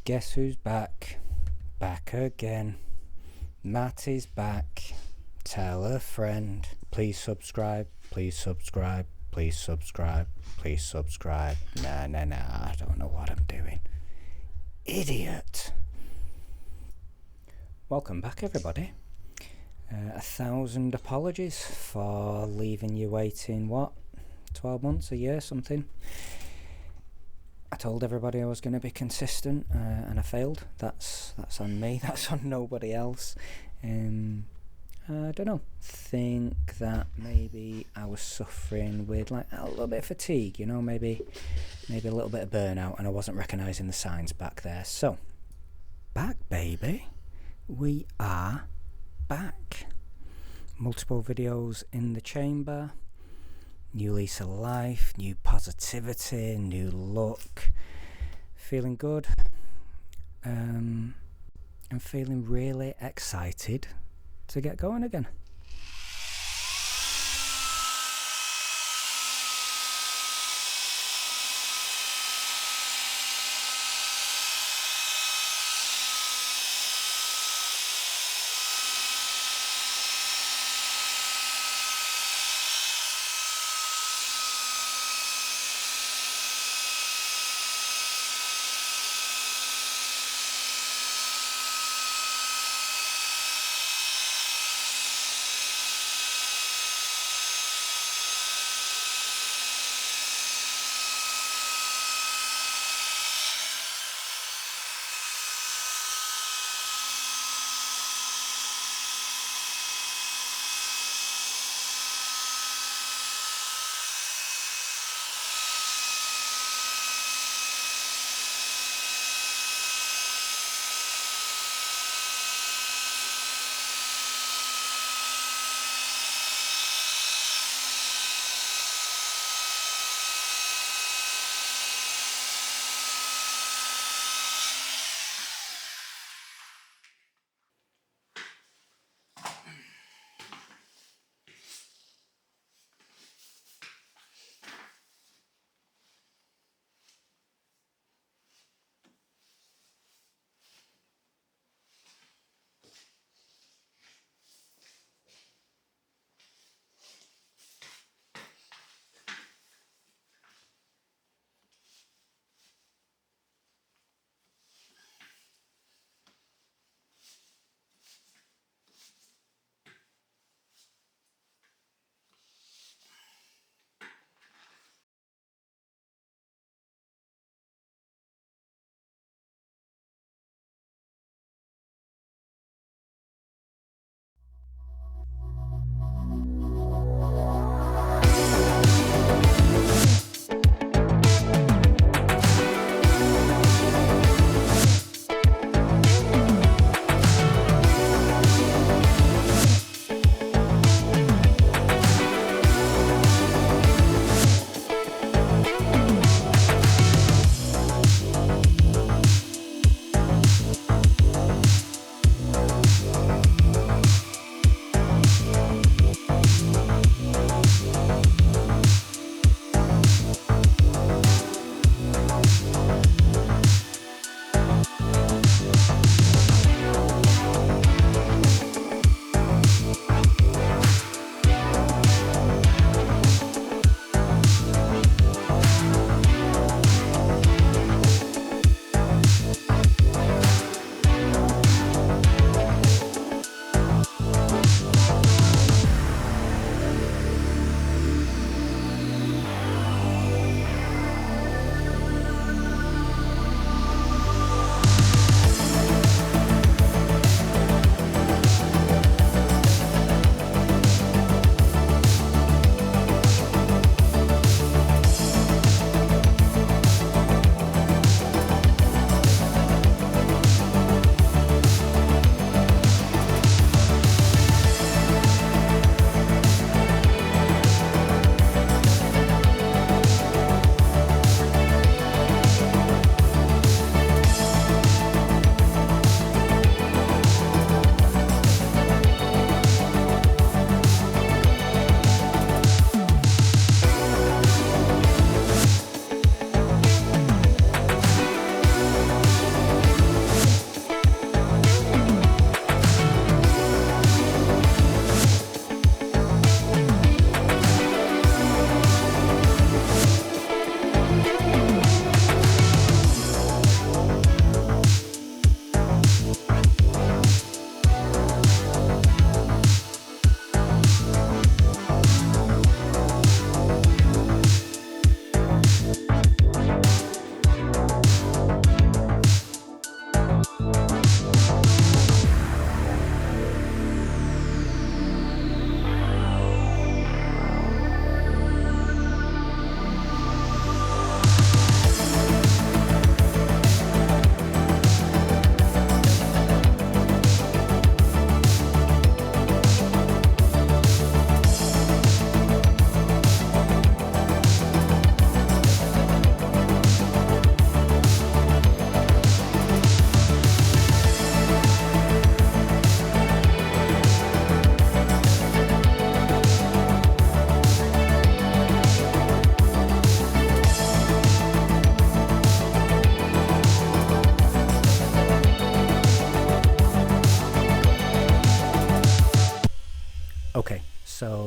Guess who's back? Back again. Matt is back. Tell a friend. Please subscribe. Please subscribe. Please subscribe. Please subscribe. Nah, I don't know what I'm doing. Idiot. Welcome back, everybody. 1,000 apologies for leaving you waiting, 12 months, a year, something. I told everybody I was going to be consistent, and I failed. That's on me. That's on nobody else. I don't know. Think that maybe I was suffering with like a little bit of fatigue. Maybe a little bit of burnout, and I wasn't recognising the signs back there. So, back, baby. We are back. Multiple videos in the chamber. New lease of life, new positivity, new look. Feeling good. I'm feeling really excited to get going again.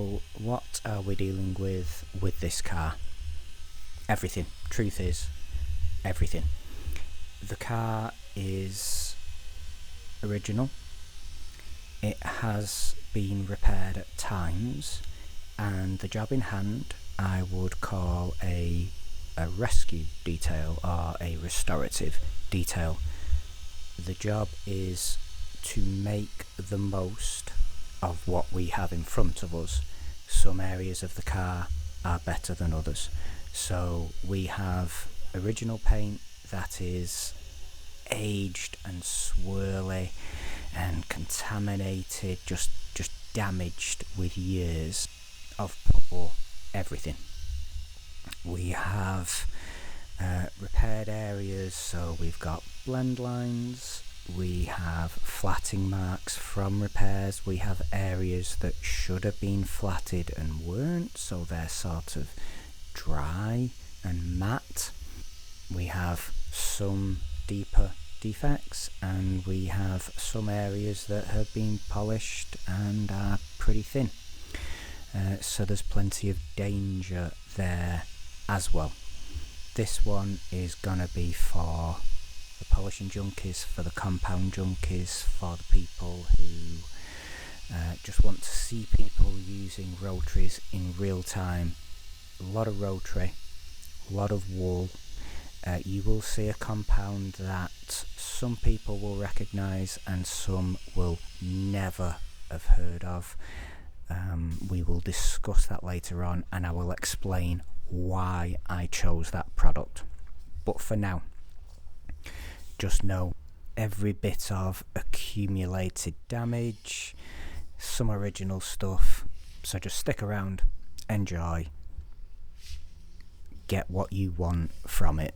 So what are we dealing with this car? Everything. Truth is, everything. The car is original. It has been repaired at times, and the job in hand I would call a rescue detail or a restorative detail. The job is to make the most of what we have in front of us. Some areas of the car are better than others. So we have original paint that is aged and swirly and contaminated, just damaged with years of poor everything. We have repaired areas, so we've got blend lines, we have flatting marks from repairs, we have areas that should have been flatted and weren't, so they're sort of dry and matte. We have some deeper defects, and we have some areas that have been polished and are pretty thin. So there's plenty of danger there as well. This one is gonna be for the polishing junkies, for the compound junkies, for the people who just want to see people using rotaries in real time. A lot of rotary, a lot of wool. You will see a compound that some people will recognise and some will never have heard of. We will discuss that later on, and I will explain why I chose that product. But for now, just know every bit of accumulated damage, some original stuff, so just stick around, enjoy, get what you want from it.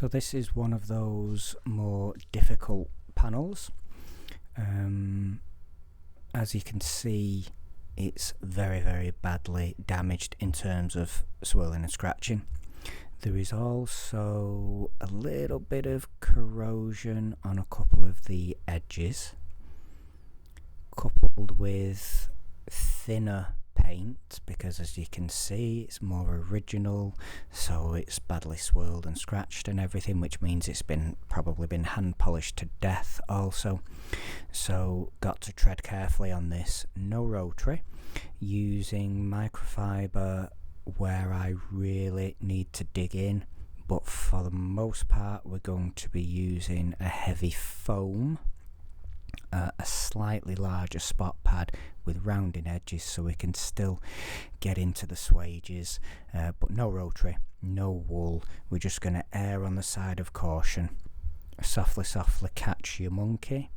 So this is one of those more difficult panels. As you can see, it's very badly damaged in terms of swirling and scratching. There is also a little bit of corrosion on a couple of the edges, coupled with thinner paint, because as you can see it's more original, so it's badly swirled and scratched and everything, which means it's probably been hand polished to death also. So got to tread carefully on this. No rotary, using microfiber where I really need to dig in, but for the most part we're going to be using a heavy foam, a slightly larger spot pad with rounding edges so we can still get into the swages, but no rotary, no wool. We're just going to err on the side of caution, softly catch your monkey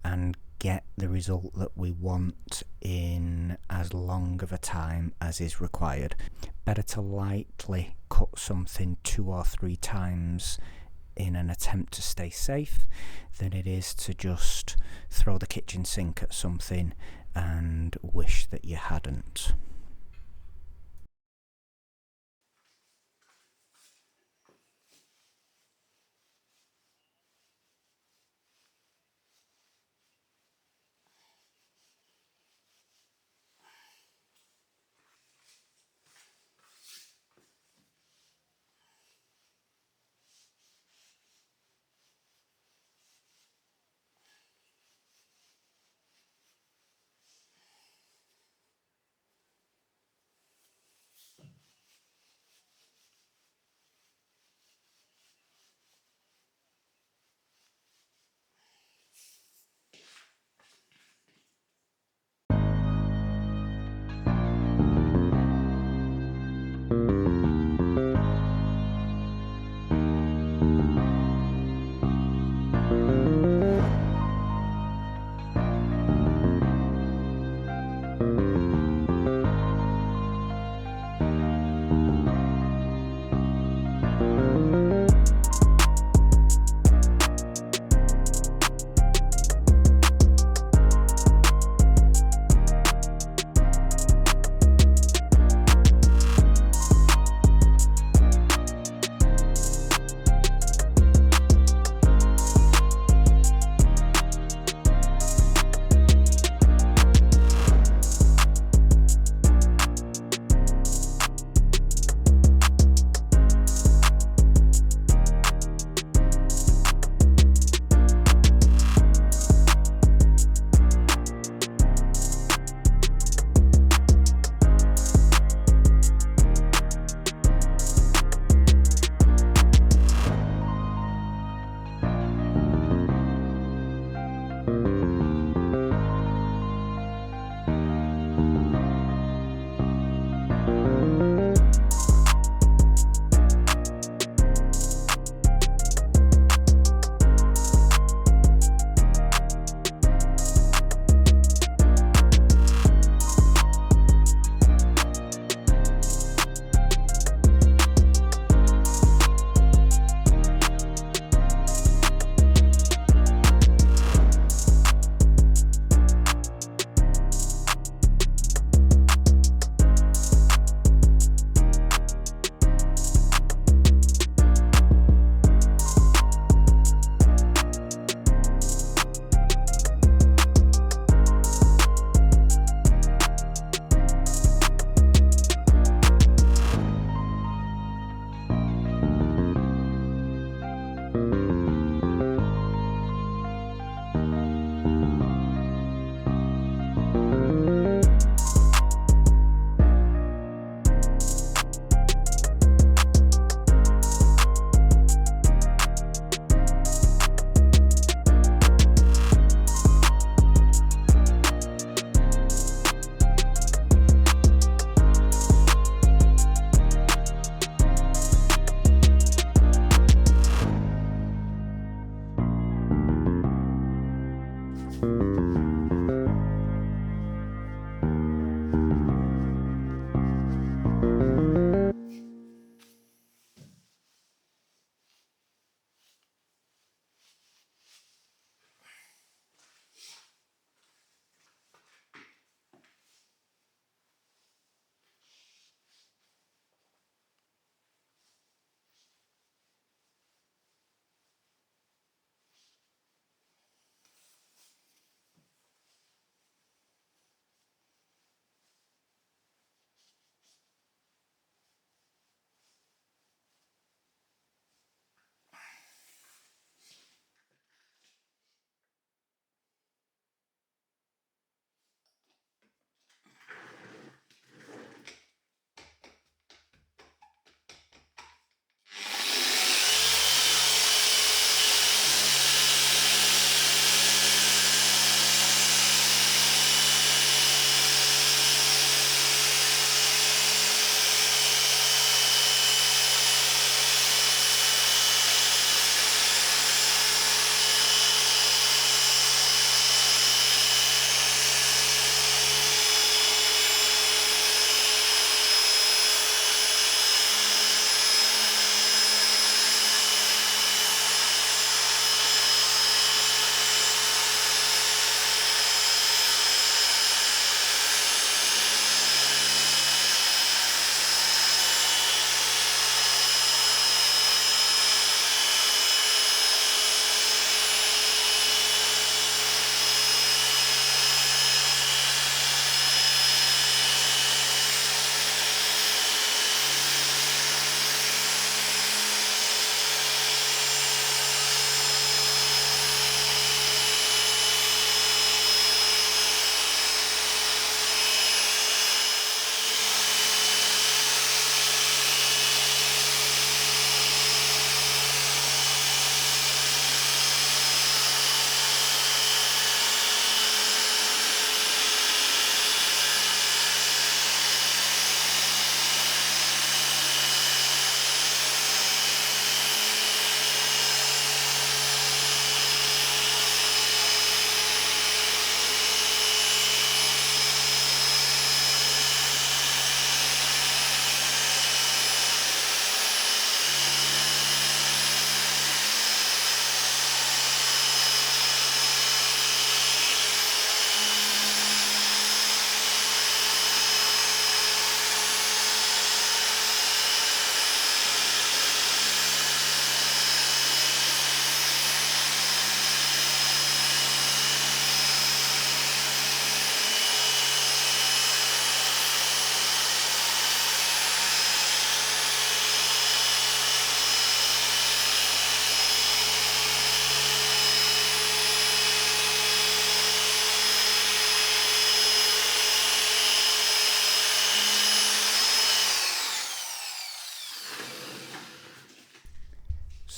and get the result that we want in as long of a time as is required. Better to lightly cut something 2 or 3 times in an attempt to stay safe than it is to just throw the kitchen sink at something and wish that you hadn't.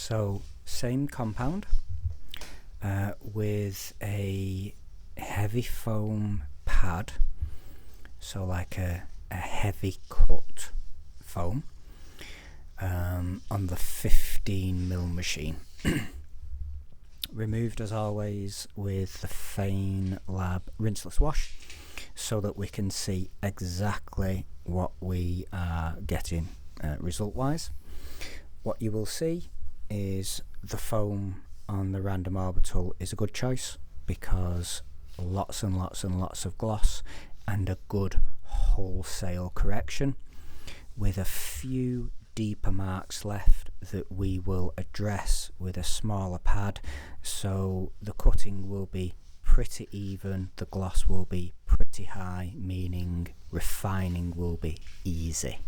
So same compound with a heavy foam pad, so like a heavy cut foam on the 15mm machine. Removed as always with the Fein Lab rinseless wash, so that we can see exactly what we are getting result wise. What you will see is the foam on the random orbital is a good choice, because lots and lots and lots of gloss and a good wholesale correction, with a few deeper marks left that we will address with a smaller pad, so the cutting will be pretty even, the gloss will be pretty high, meaning refining will be easy.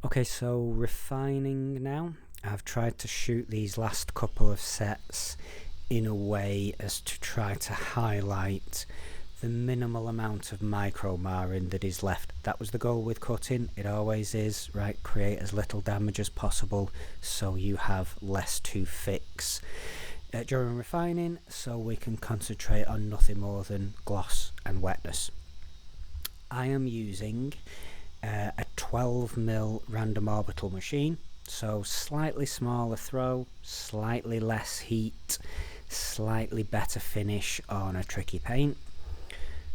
Okay, so refining now. I've tried to shoot these last couple of sets in a way as to try to highlight the minimal amount of micro marring that is left. That was the goal with cutting. It always is, right? Create as little damage as possible so you have less to fix during refining, so we can concentrate on nothing more than gloss and wetness. I am using a 12mm random orbital machine, so slightly smaller throw, slightly less heat, slightly better finish on a tricky paint.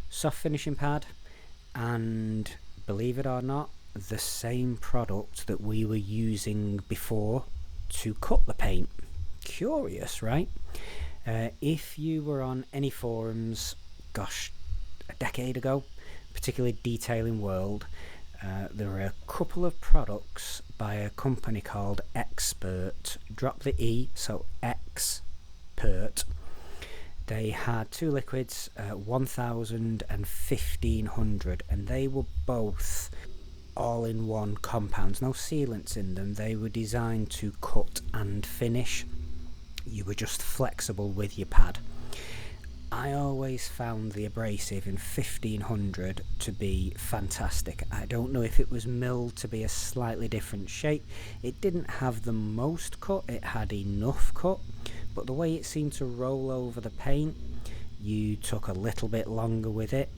Soft finishing pad, and believe it or not, the same product that we were using before to cut the paint. Curious, right? If you were on any forums, gosh, a decade ago, particularly Detailing World, there were a couple of products by a company called Expert. Drop the E, so Expert. They had two liquids, 1000 and 1500, and they were both all-in-one compounds, no sealants in them. They were designed to cut and finish. You were just flexible with your pad. I always found the abrasive in 1500 to be fantastic. I don't know if it was milled to be a slightly different shape. It didn't have the most cut, it had enough cut, but the way it seemed to roll over the paint, you took a little bit longer with it.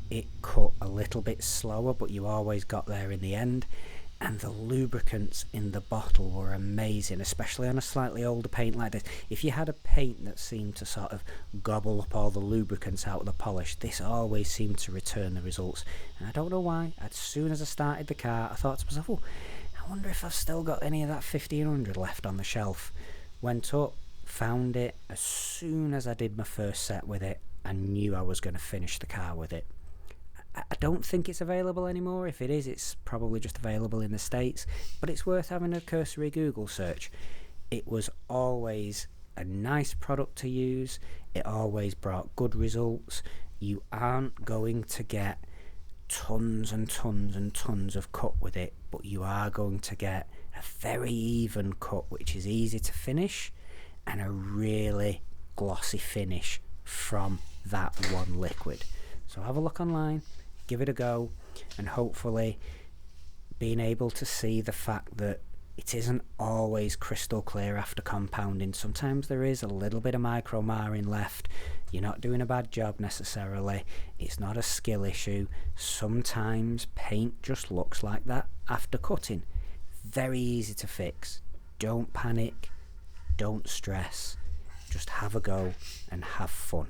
It cut a little bit slower, but you always got there in the end. And the lubricants in the bottle were amazing, especially on a slightly older paint like this. If you had a paint that seemed to sort of gobble up all the lubricants out of the polish, this always seemed to return the results. And I don't know why, as soon as I started the car, I thought to myself, oh, I wonder if I've still got any of that 1500 left on the shelf. Went up, found it. As soon as I did my first set with it, I knew I was going to finish the car with it. I don't think it's available anymore. If it is, it's probably just available in the States, but it's worth having a cursory Google search. It was always a nice product to use. It always brought good results. You aren't going to get tons and tons and tons of cut with it, but you are going to get a very even cut, which is easy to finish, and a really glossy finish from that one liquid. So have a look online, give it a go, and hopefully being able to see the fact that it isn't always crystal clear after compounding. Sometimes there is a little bit of micro marring left. You're not doing a bad job necessarily. It's not a skill issue. Sometimes paint just looks like that after cutting. Very easy to fix. Don't panic, don't stress, just have a go and have fun.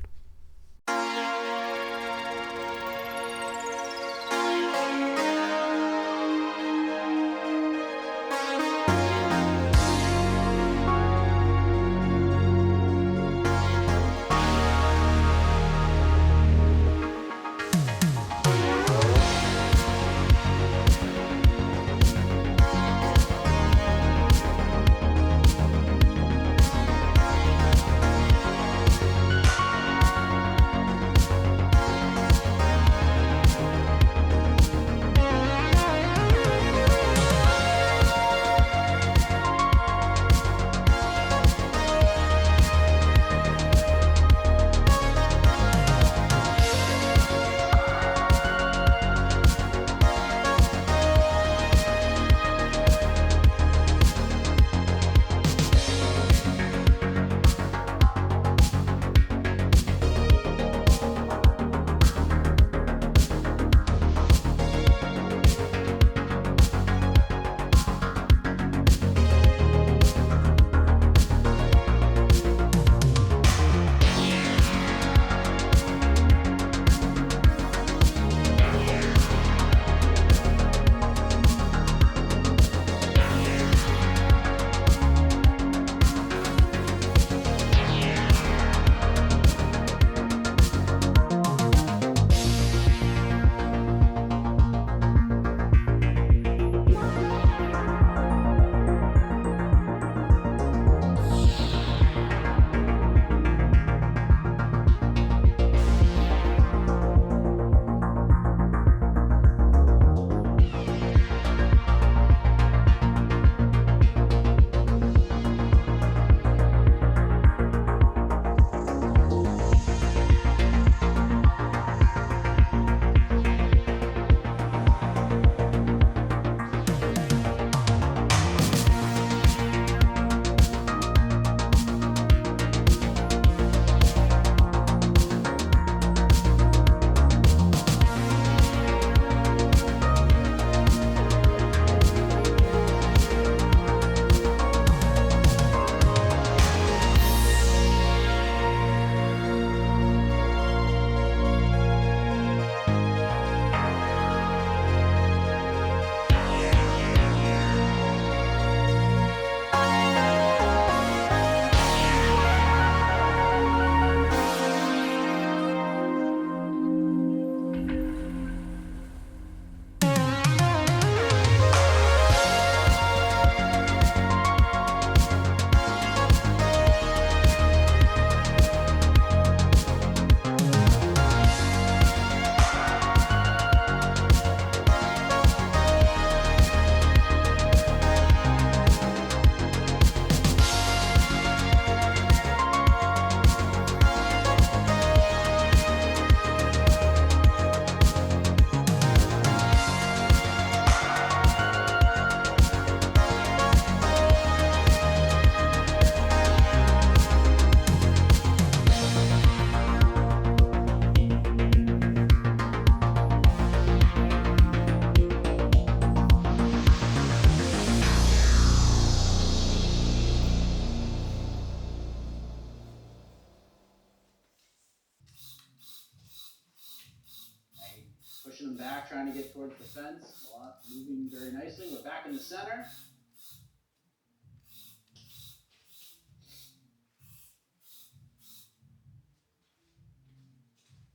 moving back, trying to get towards the fence. A lot moving very nicely. We're back in the center.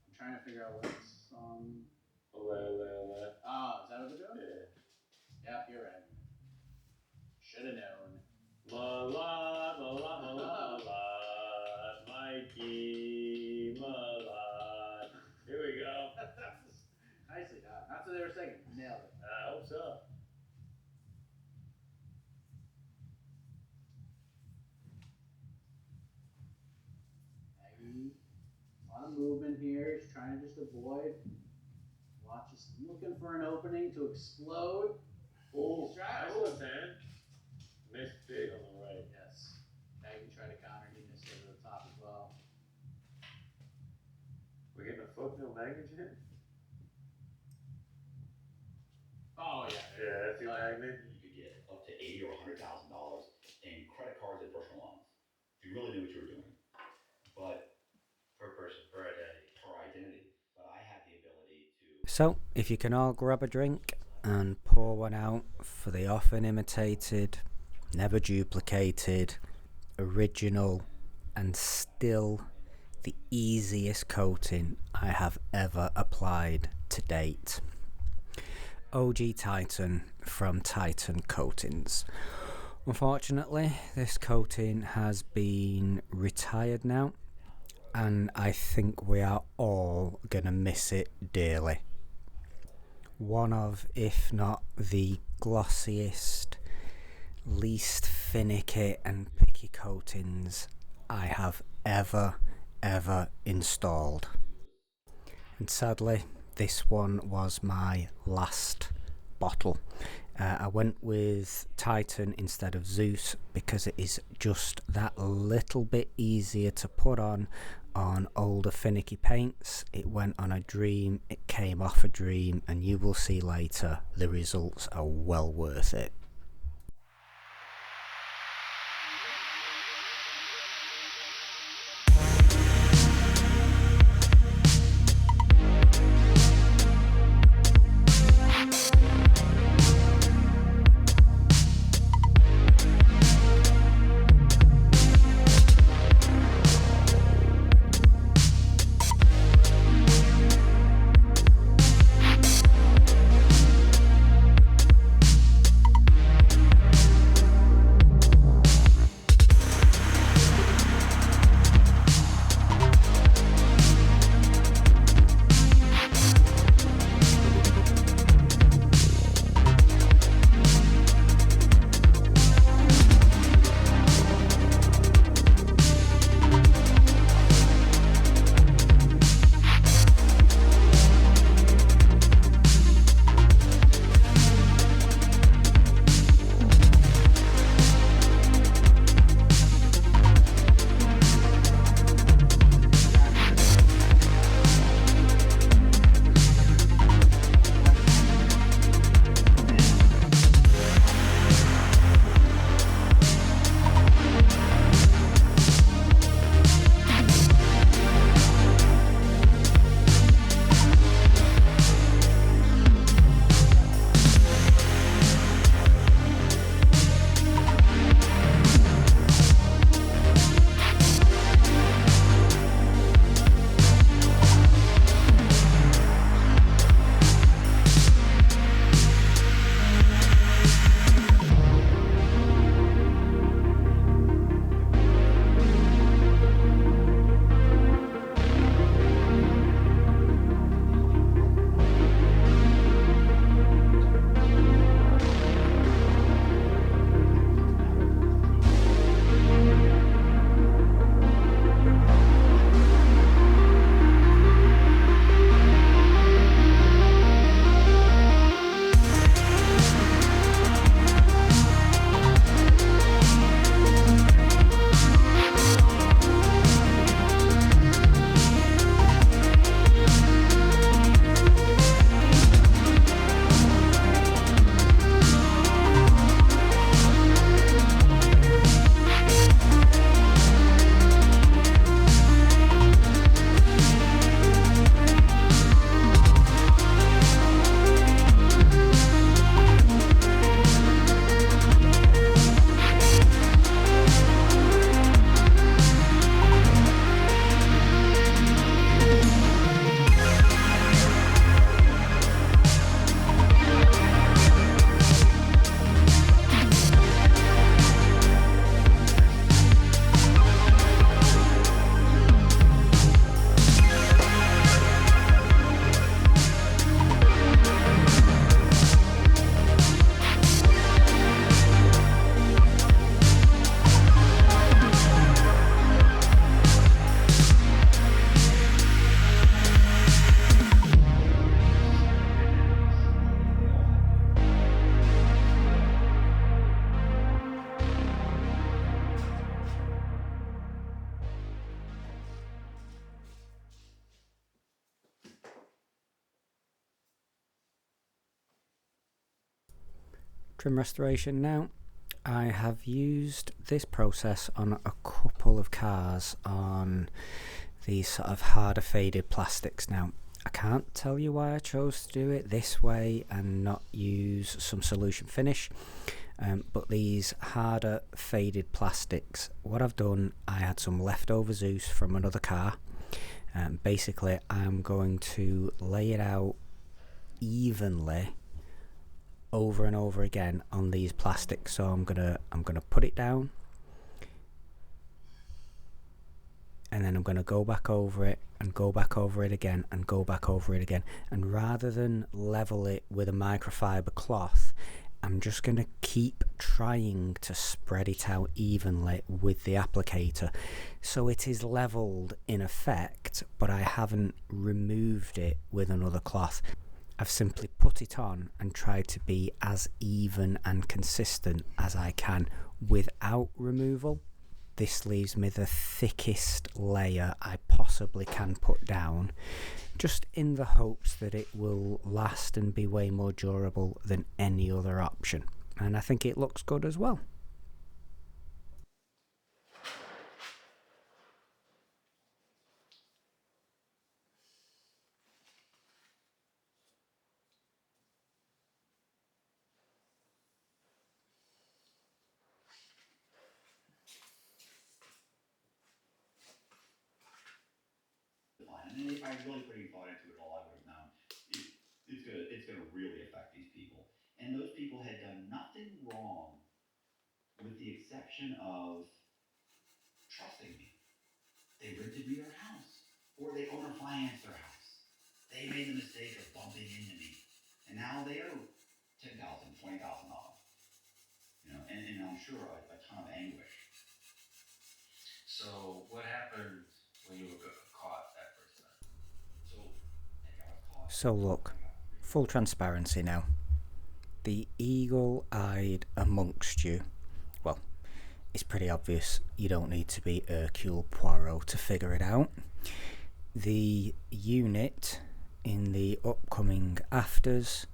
I'm trying to figure out what song. Oh, is that what they're doing? Yeah. Yep, you're right. Should have known. Malad, malad, malad, malad, Mikey, malad. Here we go. Nicely done. That's what they were singing. Nailed it. I hope so. Maggie, a lot of movement here. He's trying to just avoid. Watch, just looking for an opening to explode. Oh, nice left hand. Missed big on the right. Yes. Maggie tried to counter. He missed over the top as well. We're getting a foothill magnet yet? Oh, yeah. Yeah, that's your magnet. You could get up to $80,000 or $100,000 in credit cards and personal loans. If you really knew what you were doing. But per person, per identity. But I have the ability to. So, if you can all grab a drink and pour one out for the often imitated, never duplicated, original, and still the easiest coating I have ever applied to date. OG Titan from Titan Coatings. Unfortunately, this coating has been retired now, and I think we are all gonna miss it dearly. One of, if not the glossiest, least finicky and picky coatings I have ever installed. And sadly, this one was my last bottle. I went with Titan instead of Zeus because it is just that little bit easier to put on older finicky paints. It went on a Dream, it came off a Dream, and you will see later the results are well worth it. trim restoration now. I have used this process on a couple of cars on these sort of harder faded plastics. Now, I can't tell you why I chose to do it this way and not use some solution finish, but these harder faded plastics, what I've done, I had some leftover Zeus from another car. Basically, I'm going to lay it out evenly over and over again on these plastics. So I'm gonna put it down, and then I'm going to go back over it and go back over it again and go back over it again. And rather than level it with a microfiber cloth, I'm just going to keep trying to spread it out evenly with the applicator. So it is leveled in effect, but I haven't removed it with another cloth. I've simply put it on and tried to be as even and consistent as I can without removal. This leaves me the thickest layer I possibly can put down, just in the hopes that it will last and be way more durable than any other option. And I think it looks good as well. And if I really put any thought into it all, I would have known it's gonna really affect these people. And those people had done nothing wrong, with the exception of trusting me. They rented me their house, or they owner financed their house. They made the mistake of bumping into me, and now they owe $10,000, $20,000. You know, and I'm sure a ton of anguish. So what happened when you were caught that first time? So look, full transparency now. The eagle-eyed amongst you, well, it's pretty obvious. You don't need to be Hercule Poirot to figure it out. The unit in the upcoming afters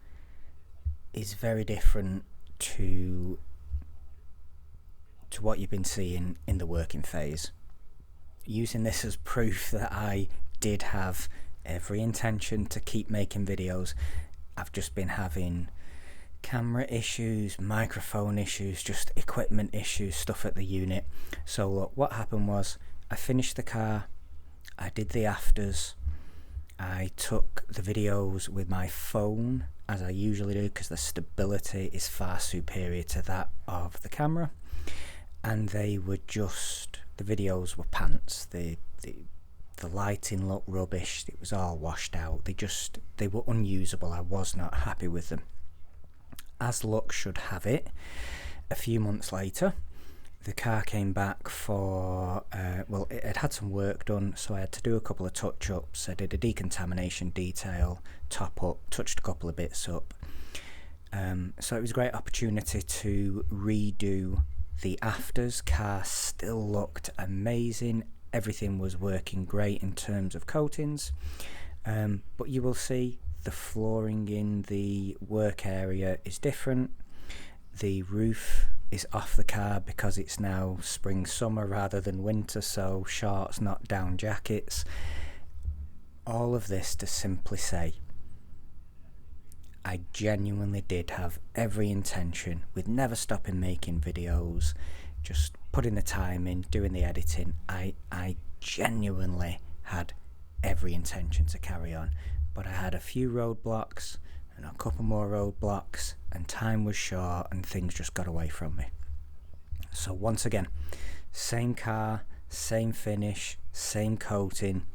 is very different to what you've been seeing in the working phase. Using this as proof that I did have every intention to keep making videos, I've just been having camera issues, microphone issues, just equipment issues, stuff at the unit. So look, what happened was I finished the car, I did the afters, I took the videos with my phone as I usually do because the stability is far superior to that of the camera, and they were just, the videos were pants. The lighting looked rubbish, it was all washed out, they were unusable. I was not happy with them. As luck should have it, a few months later the car came back for well, it had some work done, so I had to do a couple of touch-ups. I did a decontamination detail, top up, touched a couple of bits up, so it was a great opportunity to redo the afters. Car still looked amazing, everything was working great in terms of coatings, but you will see the flooring in the work area is different. The roof is off the car because it's now spring summer rather than winter, so shorts, not down jackets. All of this to simply say I genuinely did have every intention, with never stopping making videos, just putting the time in, doing the editing. I genuinely had every intention to carry on, but I had a few roadblocks and a couple more roadblocks, and time was short and things just got away from me. So once again, same car, same finish, same coating,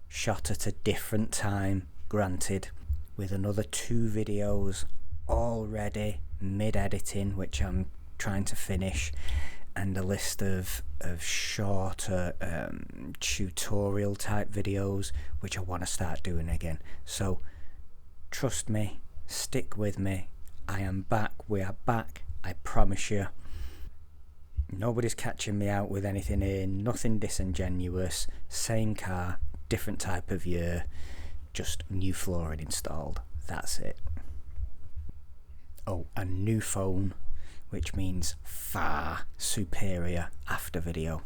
shot at a different time, granted, with another 2 videos already mid-editing, which I'm trying to finish, and a list of shorter tutorial type videos which I want to start doing again. So trust me, stick with me, I am back, we are back, I promise you. Nobody's catching me out with anything here, nothing disingenuous, same car, different type of year, just new flooring installed, that's it. Oh, a new phone, which means far superior after video.